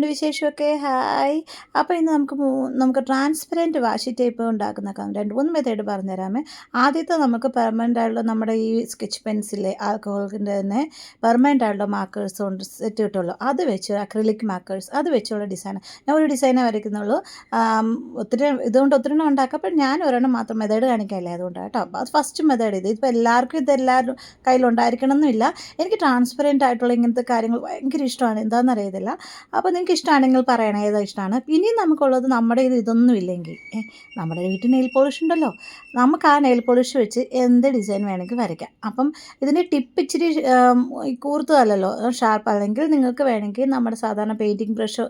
വിശേഷമൊക്കെ? ഹായ്. അപ്പോൾ ഇന്ന് നമുക്ക് ട്രാൻസ്പെറൻറ്റ് വാഷി ടേപ്പ് ഉണ്ടാക്കുന്ന 2-3 മെത്തേഡ് പറഞ്ഞുതരാമേ. ആദ്യത്തെ നമുക്ക് പെർമനൻ്റ് ആയിട്ടുള്ള നമ്മുടെ ഈ സ്കെച്ച് പെൻസിലെ ആൽക്കഹോളിൻ്റെ തന്നെ പെർമനൻ്റ് ആയിട്ടുള്ള മാർക്കേഴ്സ് കൊണ്ട് സെറ്റ് കിട്ടുമല്ലോ, അത് വെച്ച് അക്രിലിക് മാർക്കേഴ്സ് അത് വെച്ചുള്ള ഡിസൈൻ. ഞാൻ ഒരു ഡിസൈനേ വരയ്ക്കുന്നുള്ളൂ. ഇതുകൊണ്ട് ഒത്തിരി എണ്ണം ഉണ്ടാക്കാം. അപ്പോൾ ഞാൻ ഒരെണ്ണം മാത്രം മെത്തേഡ് കാണിക്കാമല്ലേ, അതുകൊണ്ടാണ് കേട്ടോ. അപ്പോൾ അത് ഫസ്റ്റ് മെത്തേഡ്. ഇതിപ്പോൾ ഇതെല്ലാവരും കയ്യിലുണ്ടായിരിക്കണം എന്നില്ല. എനിക്ക് ട്രാൻസ്പെറൻ്റ് ആയിട്ടുള്ള ഇങ്ങനത്തെ കാര്യങ്ങൾ ഭയങ്കര ഇഷ്ടമാണ്. എന്താണെന്ന് അറിയത്തില്ല. അപ്പോൾ നിങ്ങൾക്ക് ഇഷ്ടമാണെങ്കിൽ പറയണേ ഏതാ ഇഷ്ടമാണ്. ഇനി നമുക്കുള്ളത് നമ്മുടെ ഇതൊന്നും ഇല്ലെങ്കിൽ നമ്മുടെ വീട്ടിൽ നെയിൽ പോളിഷ് ഉണ്ടല്ലോ, നമുക്ക് ആ നെയിൽ പോളിഷ് വെച്ച് എന്ത് ഡിസൈൻ വേണമെങ്കിൽ വരയ്ക്കാം. അപ്പം ഇതിൻ്റെ ടിപ്പ് ഇച്ചിരി കൂർത്തതല്ലല്ലോ, ഷാർപ്പ്. അല്ലെങ്കിൽ നിങ്ങൾക്ക് വേണമെങ്കിൽ നമ്മുടെ സാധാരണ പെയിൻറ്റിങ് ബ്രഷ്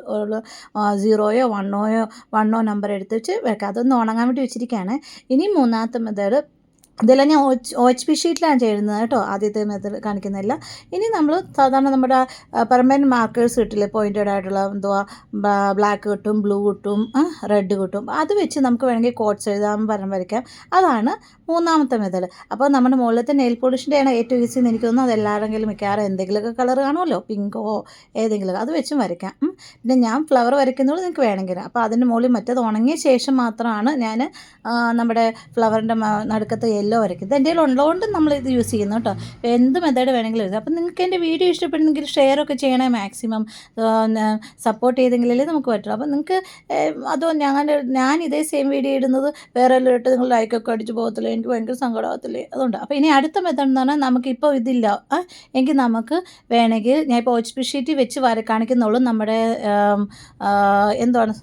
0-ഓ 1-ഓ നമ്പർ എടുത്ത് വെച്ച് വെക്കാം. അതൊന്ന് ഉണങ്ങാൻ വേണ്ടി വെച്ചിരിക്കുകയാണ്. ഇനി മൂന്നാമത്തെ മെത്തേഡ്, ഇതെല്ലാം ഞാൻ OHP ഷീറ്റിലാണ് ചെയ്യുന്നത് കേട്ടോ. ആദ്യത്തെ മെത്തേഡ് കാണിക്കുന്നില്ല. ഇനി നമ്മൾ സാധാരണ നമ്മുടെ പെർമനൻറ്റ് മാർക്കേഴ്സ് കിട്ടില്ലേ, പോയിൻറ്റഡ് ആയിട്ടുള്ള ബ്ലാക്ക് കിട്ടും, ബ്ലൂ കിട്ടും, റെഡ് കിട്ടും. അത് വെച്ച് നമുക്ക് വേണമെങ്കിൽ കോട്ട്സ് എഴുതാൻ വരയ്ക്കാം. അതാണ് മൂന്നാമത്തെ മെത്തേഡ്. അപ്പോൾ നമ്മുടെ മുകളിലത്തെ നെയിൽ പോളിഷിൻ്റെയാണ് ഏറ്റവും ഈസി എന്ന് എനിക്ക് തോന്നുന്നു. അതെല്ലാവരെങ്കിലും മിക്കവാറും എന്തെങ്കിലുമൊക്കെ കളർ കാണുമല്ലോ, പിങ്കോ ഏതെങ്കിലും, അത് വെച്ചും വരയ്ക്കാം. പിന്നെ ഞാൻ ഫ്ലവർ വരയ്ക്കുന്നത് നിങ്ങൾക്ക് വേണമെങ്കിൽ. അപ്പോൾ അതിൻ്റെ മുകളിൽ മറ്റേത് ഉണങ്ങിയ ശേഷം മാത്രമാണ് ഞാൻ നമ്മുടെ ഫ്ലവറിൻ്റെ നടുക്കത്തെ യെല്ലോ വരയ്ക്കുന്നത്. എൻ്റെ കയ്യിൽ ഉള്ളതുകൊണ്ട് നമ്മളിത് യൂസ് ചെയ്യുന്നു കേട്ടോ. എന്ത് മെത്തേഡ് വേണമെങ്കിലും എഴുതാം. അപ്പോൾ നിങ്ങൾക്ക് എൻ്റെ വീഡിയോ ഇഷ്ടപ്പെടുന്നെങ്കിൽ ഷെയറൊക്കെ ചെയ്യണേ. മാക്സിമം സപ്പോർട്ട് ചെയ്തെങ്കിലല്ലേ നമുക്ക് പറ്റുള്ളൂ. അപ്പോൾ നിങ്ങൾക്ക് അതോ ഞാൻ ഇതേ സെയിം വീഡിയോ ഇടുന്നത് വേറെ എല്ലാം ഇട്ട് നിങ്ങൾ ലൈക്കൊക്കെ അടിച്ച് പോകത്തില്ലേ, എനിക്ക് ഭയങ്കര സങ്കടമാകത്തില്ലേ, അതുകൊണ്ട്. അപ്പോൾ ഇനി അടുത്ത മെത്തേഡ് എന്ന് പറഞ്ഞാൽ നമുക്കിപ്പോൾ ഇതില്ല എങ്കിൽ നമുക്ക് വേണമെങ്കിൽ ഞാൻ ഇപ്പോൾ OHP ഷീറ്റ് വെച്ച് കാണിക്കുന്നുള്ളൂ. നമ്മുടെ എന്താണ്,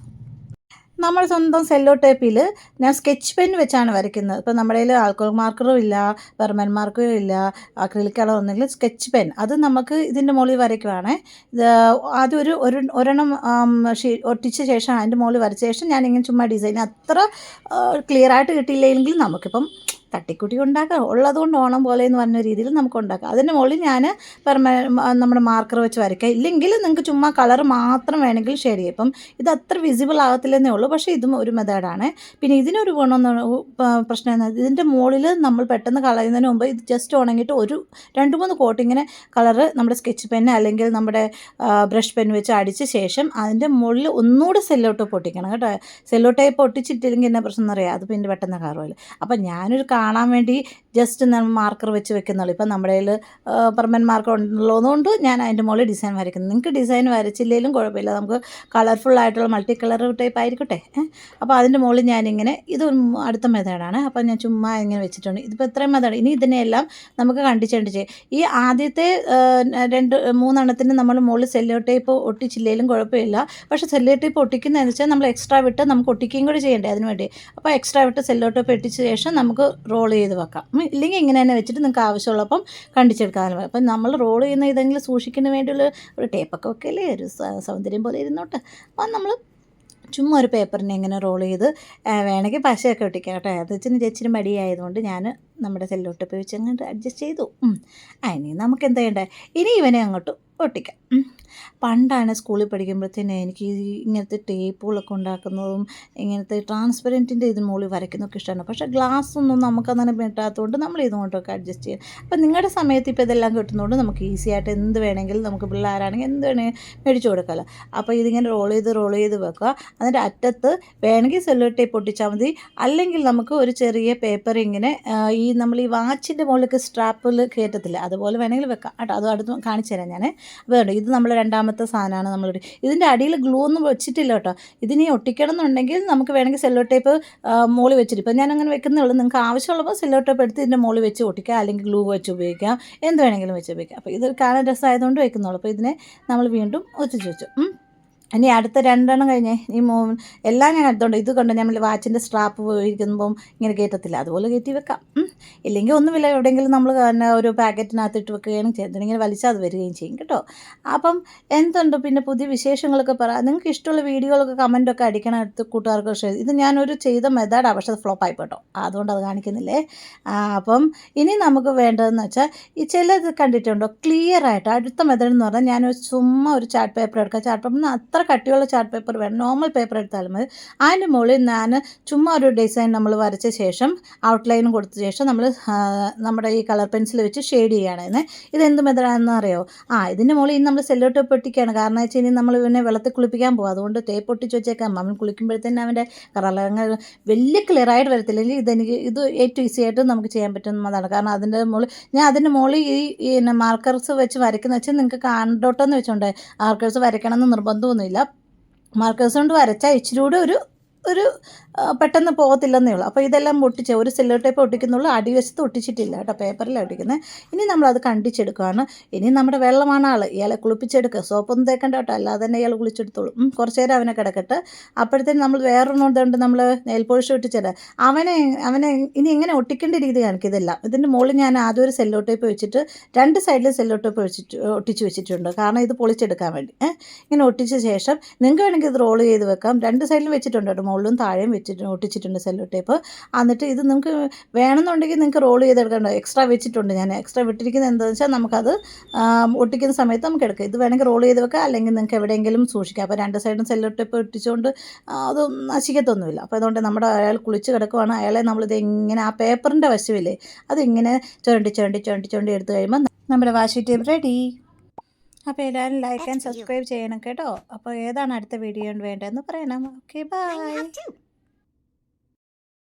നമ്മൾ സ്വന്തം സെല്ലോ ടേപ്പിൽ ഞാൻ സ്കെച്ച് പെൻ വെച്ചാണ് വരയ്ക്കുന്നത്. ഇപ്പോൾ നമ്മുടെ കയ്യിൽ ആൽക്കഹോൾ മാർക്കറും ഇല്ല, പെർമനൻറ്റ് മാർക്കറും ഇല്ല, അക്രിലിക് കളർ ഒന്നുമില്ല, സ്കെച്ച് പെൻ അത് നമുക്ക് ഇതിൻ്റെ മുകളിൽ വരയ്ക്കുവാണ്. ആദ്യം ഒരെണ്ണം ഒട്ടിച്ച ശേഷം അതിൻ്റെ മുകളിൽ വരച്ച ശേഷം ഞാനിങ്ങനെ ചുമ്മാ ഡിസൈൻ അത്ര ക്ലിയർ ആയിട്ട് കിട്ടിയില്ലെങ്കിൽ നമുക്കിപ്പം തട്ടിക്കുട്ടി ഉണ്ടാക്കാം. ഉള്ളതുകൊണ്ട് ഓണം പോലെ എന്ന് പറഞ്ഞ രീതിയിൽ നമുക്ക് ഉണ്ടാക്കാം. അതിൻ്റെ മുകളിൽ ഞാൻ നമ്മുടെ മാർക്കർ വെച്ച് വരയ്ക്കാം. ഇല്ലെങ്കിൽ നിങ്ങൾക്ക് ചുമ്മാ കളർ മാത്രം വേണമെങ്കിൽ ഷെയ്ഡ് ചെയ്യും. ഇപ്പം ഇത് അത്ര വിസിബിൾ ആകത്തില്ലെന്നേ ഉള്ളൂ, പക്ഷേ ഇതും ഒരു മെത്തേഡാണ്. പിന്നെ ഇതിനൊരു പ്രശ്നം എന്നാൽ ഇതിൻ്റെ മുകളിൽ നമ്മൾ പെട്ടെന്ന് കളയുന്നതിന് മുമ്പ് ഇത് ജസ്റ്റ് ഉണങ്ങിയിട്ട് ഒരു 2-3 കോട്ടിങ്ങനെ കളറ് നമ്മുടെ സ്കെച്ച് പെൻ അല്ലെങ്കിൽ നമ്മുടെ ബ്രഷ് പെൻ വെച്ച് അടിച്ച ശേഷം അതിൻ്റെ മുകളിൽ ഒന്നുകൂടെ സെല്ലോ ടേപ്പ് ഒട്ടിക്കണം കേട്ടോ. സെല്ലോ ടേപ്പ് ഒട്ടിച്ചിട്ടില്ലെങ്കിൽ എന്നാ പ്രശ്നം എന്നറിയാം, അത് പിന്നെ പെട്ടെന്ന് കാറുമല്ലോ. അപ്പം ഞാനൊരു കാണാൻ വേണ്ടി ജസ്റ്റ് മാർക്കർ വെച്ച് വെക്കുന്നുള്ളൂ. ഇപ്പം നമ്മുടെ കയ്യിൽ പെർമനൻറ്റ് മാർക്കർ ഉള്ളതുകൊണ്ട് ഞാൻ അതിൻ്റെ മുകളിൽ ഡിസൈൻ വരയ്ക്കുന്നത്. നിങ്ങൾക്ക് ഡിസൈൻ വരച്ചില്ലെങ്കിലും കുഴപ്പമില്ല, നമുക്ക് കളർഫുൾ ആയിട്ടുള്ള മൾട്ടി കളർ ടൈപ്പ് ആയിരിക്കട്ടെ. അപ്പോൾ അതിൻ്റെ മുകളിൽ ഞാനിങ്ങനെ ഇത് അടുത്ത മെത്തേഡാണ്. അപ്പോൾ ഞാൻ ചുമ്മാ ഇങ്ങനെ വെച്ചിട്ടുണ്ട്. ഇതിപ്പോൾ ഇത്രയും മെത്തേഡ്. ഇനി ഇതിനെല്ലാം നമുക്ക് കണ്ടിച്ച് ഈ ആദ്യത്തെ 2-3 എണ്ണത്തിന് നമ്മൾ മുകളിൽ സെല്ലോ ടേപ്പ് ഒട്ടിച്ചില്ലെങ്കിലും കുഴപ്പമില്ല. പക്ഷേ സെല്ലോ ടേപ്പ് ഒട്ടിക്കുന്നതെന്ന് വെച്ചാൽ നമ്മൾ എക്സ്ട്രാ വിട്ട് നമുക്ക് ഒട്ടിക്കുകയും കൂടി ചെയ്യണ്ടേ അതിന് വേണ്ടി. അപ്പോൾ എക്സ്ട്രാ വിട്ട് സെല്ലോ ടേപ്പ് ഒട്ടിച്ച ശേഷം നമുക്ക് റോൾ ചെയ്ത് വെക്കാം. ഇല്ലെങ്കിൽ ഇങ്ങനെ തന്നെ വെച്ചിട്ട് നിങ്ങൾക്ക് ആവശ്യമുള്ളപ്പം കണ്ടിച്ചെടുക്കാനും. അപ്പം നമ്മൾ റോൾ ചെയ്യുന്ന ഇതെങ്കിലും സൂക്ഷിക്കുന്നതിന് വേണ്ടിയുള്ള ഒരു ടേപ്പൊക്കെ വെക്കല്ലേ, ഒരു സൗന്ദര്യം പോലെ ഇരുന്നോട്ടെ. അപ്പം നമ്മൾ ചുമ്മാ ഒരു പേപ്പറിനെ ഇങ്ങനെ റോൾ ചെയ്ത് വേണമെങ്കിൽ പശയൊക്കെ ഒട്ടിക്കാം കേട്ടോ. അത് ഇച്ചിരി മടിയായതുകൊണ്ട് ഞാൻ നമ്മുടെ സെല്ലോ ടേപ്പ് വെച്ച് അങ്ങോട്ട് അഡ്ജസ്റ്റ് ചെയ്തു. ഇനി നമുക്ക് എന്താ ചെയ്യണ്ടേ, ഇനി ഇവനെ അങ്ങോട്ട് ഒട്ടിക്കാം. പണ്ടാണ് സ്കൂളിൽ പഠിക്കുമ്പോഴത്തേന് എനിക്ക് ഇങ്ങനത്തെ ടേപ്പുകളൊക്കെ ഉണ്ടാക്കുന്നതും ഇങ്ങനത്തെ ട്രാൻസ്പെറൻറ്റിൻ്റെ ഇതിന് മുകളിൽ വരയ്ക്കുന്നതൊക്കെ ഇഷ്ടമാണ്. പക്ഷേ ഗ്ലാസ് ഒന്നും നമുക്കങ്ങനെ കിട്ടാത്തതുകൊണ്ട് നമ്മൾ ഇതുകൊണ്ടൊക്കെ അഡ്ജസ്റ്റ് ചെയ്യും. അപ്പം നിങ്ങളുടെ സമയത്ത് ഇപ്പോൾ ഇതെല്ലാം കിട്ടുന്നതുകൊണ്ട് നമുക്ക് ഈസി ആയിട്ട് എന്ത് വേണമെങ്കിലും നമുക്ക് പിള്ളേരാണെങ്കിൽ എന്ത് വേണമെങ്കിൽ മേടിച്ചു കൊടുക്കാമല്ലോ. അപ്പോൾ ഇതിങ്ങനെ റോൾ ചെയ്ത് വെക്കുക. അതിൻ്റെ അറ്റത്ത് വേണമെങ്കിൽ സെല്ലോ ടേപ്പ് ഒട്ടിച്ചാൽ മതി. അല്ലെങ്കിൽ നമുക്ക് ഒരു ചെറിയ പേപ്പർ ഇങ്ങനെ നമ്മൾ ഈ വാച്ചിൻ്റെ മുകളിലേക്ക് സ്ട്രാപ്പിൽ കയറ്റത്തില്ല, അതുപോലെ വേണമെങ്കിൽ വെക്കാം കേട്ടോ. അത് അടുത്ത് കാണിച്ചു തരാം ഞാൻ. അപ്പോൾ ഇത് നമ്മൾ രണ്ടാമത്തെ സാധനമാണ്. ഇതിൻ്റെ അടിയിൽ ഗ്ലൂ ഒന്നും വെച്ചിട്ടില്ല കേട്ടോ. ഇതിനി ഒട്ടിക്കണം എന്നുണ്ടെങ്കിൽ നമുക്ക് വേണമെങ്കിൽ സെല്ലോ ടേപ്പ് മുകളിൽ വെച്ചിട്ട്, ഇപ്പം ഞാൻ അങ്ങനെ വെക്കുന്നുള്ളൂ. നിങ്ങൾക്ക് ആവശ്യമുള്ളപ്പോൾ സെല്ലോ ടേപ്പ് എടുത്ത് ഇതിൻ്റെ മുകളിൽ വെച്ച് ഒട്ടിക്കുക, അല്ലെങ്കിൽ ഗ്ലൂ വെച്ച് ഉപയോഗിക്കാം, എന്ത് വേണമെങ്കിലും വെച്ച് ഉപയോഗിക്കാം. അപ്പോൾ ഇത് കാണാൻ രസമായതുകൊണ്ട് വെക്കുന്നുള്ളൂ. അപ്പോൾ ഇതിനെ നമ്മൾ വീണ്ടും ഒത്തിച്ച് വെച്ചു. ഇനി അടുത്ത 2 എണ്ണം കഴിഞ്ഞേ എല്ലാം ഞാൻ എടുത്തോണ്ട് ഇത് കണ്ട് നമ്മൾ വാച്ചിൻ്റെ സ്ട്രാപ്പ് ഇരിക്കുമ്പം ഇങ്ങനെ കയറ്റത്തില്ല, അതുപോലെ കയറ്റി വെക്കാം. ഇല്ലെങ്കിൽ ഒന്നുമില്ല, എവിടെയെങ്കിലും നമ്മൾ തന്നെ ഒരു പാക്കറ്റിനകത്ത് ഇട്ട് വെക്കുകയും ചെയ്തിട്ടുണ്ടെങ്കിൽ വലിച്ചാൽ അത് വരികയും ചെയ്യും കേട്ടോ. അപ്പം എന്തുണ്ട് പിന്നെ പുതിയ വിശേഷങ്ങളൊക്കെ നിങ്ങൾക്ക് ഇഷ്ടമുള്ള വീഡിയോകളൊക്കെ കമൻറ്റൊക്കെ അടിക്കണം, എടുത്ത് കൂട്ടുകാർക്ക് ഷെയർ. ഇത് ഞാനൊരു ചെയ്ത മെത്തേഡാണ്, പക്ഷേ അത് ഫ്ലോപ്പായി കേട്ടോ, അതുകൊണ്ട് അത് കാണിക്കുന്നില്ലേ. അപ്പം ഇനി നമുക്ക് വേണ്ടതെന്ന് വെച്ചാൽ ഈ ചിലത് കണ്ടിട്ടുണ്ടോ ക്ലിയർ ആയിട്ട്. അടുത്ത മെത്തേഡ് എന്ന് പറഞ്ഞാൽ ചുമ്മാ ഒരു ചാർട്ട് പേപ്പർ എടുക്കുക. ചാർട്ട് പേപ്പറിന് എത്ര കട്ടിയുള്ള ചാർട്ട് പേപ്പർ വേണം, നോർമൽ പേപ്പർ എടുത്താലും മതി. അതിൻ്റെ മുകളിൽ ഞാൻ ചുമ്മാ ഒരു ഡിസൈൻ നമ്മൾ വരച്ച ശേഷം ഔട്ട്ലൈനും കൊടുത്ത ശേഷം നമ്മൾ നമ്മുടെ ഈ കളർ പെൻസിൽ വെച്ച് ഷെയ്ഡ് ചെയ്യുകയാണ്. ഇതെന്ത് മെത്തേഡാണെന്ന് അറിയോ? ഇതിൻ്റെ മുകളിൽ ഇനി നമ്മൾ സെല്ലോ ടേപ്പ് ഒട്ടിക്കുകയാണ്. കാരണം വെച്ച് കഴിഞ്ഞാൽ നമ്മൾ ഇവനെ വെള്ളത്തിൽ കുളിപ്പിക്കാൻ പോകും. അതുകൊണ്ട് ടേപ്പ് ഒട്ടിച്ച് വെച്ചേക്കാം. അവൻ കുളിക്കുമ്പോഴത്തേനും അവൻ്റെ കളർ വലിയ ക്ലിയറായിട്ട് വരത്തില്ല. ഇത് ഏറ്റവും ഈസി ആയിട്ട് നമുക്ക് ചെയ്യാൻ പറ്റുന്നതാണ്. കാരണം അതിൻ്റെ മുകളിൽ ഞാൻ അതിൻ്റെ മുകളിൽ ഈ മാർക്കർസ് വെച്ച് വരയ്ക്കുന്ന വെച്ചാൽ നിങ്ങൾക്ക് കണ്ടോട്ടെന്ന് വെച്ചോണ്ട് മാർക്കേഴ്സ് വരയ്ക്കണമെന്ന് നിർബന്ധമൊന്നുമില്ല. മാർക്കേഴ്സ് കൊണ്ട് വരച്ചാൽ ഇച്ചിരി കൂടെ ഒരു പെട്ടെന്ന് പോകത്തില്ലെന്നേ ഉള്ളൂ. അപ്പോൾ ഇതെല്ലാം ഒട്ടിച്ച് ഒരു സെല്ലോ ടേപ്പ് ഒട്ടിക്കുന്നുള്ളൂ, അടിവശത്ത് ഒട്ടിച്ചിട്ടില്ല കേട്ടോ, പേപ്പറിലാണ് ഒട്ടിക്കുന്നത്. ഇനി നമ്മളത് കണ്ടിച്ചെടുക്കുകയാണ്. ഇനി നമ്മുടെ വെള്ളമാണ് ഇയാളെ കുളിപ്പിച്ചെടുക്കുക. സോപ്പൊന്നും തേക്കണ്ട കേട്ടോ, അല്ലാതെ തന്നെ ഇയാൾ കുളിച്ചെടുത്തോളൂ. കുറച്ച് നേരം അവനെ കിടക്കട്ടെ. അപ്പോഴത്തേനും നമ്മൾ വേറൊന്നുകൊണ്ട് നമ്മൾ നെയിൽ പോളിഷ് ഒട്ടിച്ചിട്ട് അവനെ ഇനി എങ്ങനെ ഒട്ടിക്കേണ്ട രീതി കാണിക്കിതെല്ലാം. ഇതിൻ്റെ മുകളിൽ ഞാൻ ആദ്യം ഒരു സെല്ലോ ടേപ്പ് വെച്ചിട്ട് 2 സൈഡിൽ സെല്ലോ ടേപ്പ് ഒട്ടിച്ച് വെച്ചിട്ടുണ്ട്. കാരണം ഇത് പൊളിച്ചെടുക്കാൻ വേണ്ടി ഇങ്ങനെ ഒട്ടിച്ച ശേഷം നിങ്ങൾക്ക് വേണമെങ്കിൽ ഇത് റോൾ ചെയ്ത് വെക്കാം. 2 സൈഡിലും വെച്ചിട്ടുണ്ട് കേട്ടോ, മുകളിലും താഴെയും ഒട്ടിച്ചിട്ടുണ്ട് സെല്ലോ ടേപ്പ്. എന്നിട്ട് ഇത് നിങ്ങൾക്ക് വേണമെന്നുണ്ടെങ്കിൽ നിങ്ങൾക്ക് റോൾ ചെയ്തെടുക്കണ്ട. എക്സ്ട്രാ വെച്ചിട്ടുണ്ട്, ഞാൻ എക്സ്ട്രാ വിട്ടിരിക്കുന്നത് എന്താണെന്ന് വെച്ചാൽ നമുക്കത് ഒട്ടിക്കുന്ന സമയത്ത് നമുക്ക് എടുക്കാം. ഇത് വേണമെങ്കിൽ റോൾ ചെയ്ത് വെക്കാം, അല്ലെങ്കിൽ നിങ്ങൾക്ക് എവിടെയെങ്കിലും സൂക്ഷിക്കാം. അപ്പോൾ 2 സൈഡും സെല്ലോ ടേപ്പ് ഒട്ടിച്ചുകൊണ്ട് അത് നശിക്കത്തൊന്നുമില്ല. അപ്പോൾ അതുകൊണ്ട് നമ്മുടെ അയാൾ കുളിച്ച് കിടക്കുവാണ്. അയാളെ നമ്മളിത് ഇങ്ങനെ ആ പേപ്പറിൻ്റെ വശമില്ലേ അതിങ്ങനെ ചുരണ്ടി എടുത്ത് കഴിയുമ്പോൾ നമ്മുടെ വാഷി ടേപ്പ് റെഡി. അപ്പോൾ എല്ലാവരും ലൈക്ക് ആൻഡ് സബ്സ്ക്രൈബ് ചെയ്യണം കേട്ടോ. അപ്പോൾ ഏതാണ് അടുത്ത വീഡിയോ വേണ്ടതെന്ന് പറയണം. Okay, by.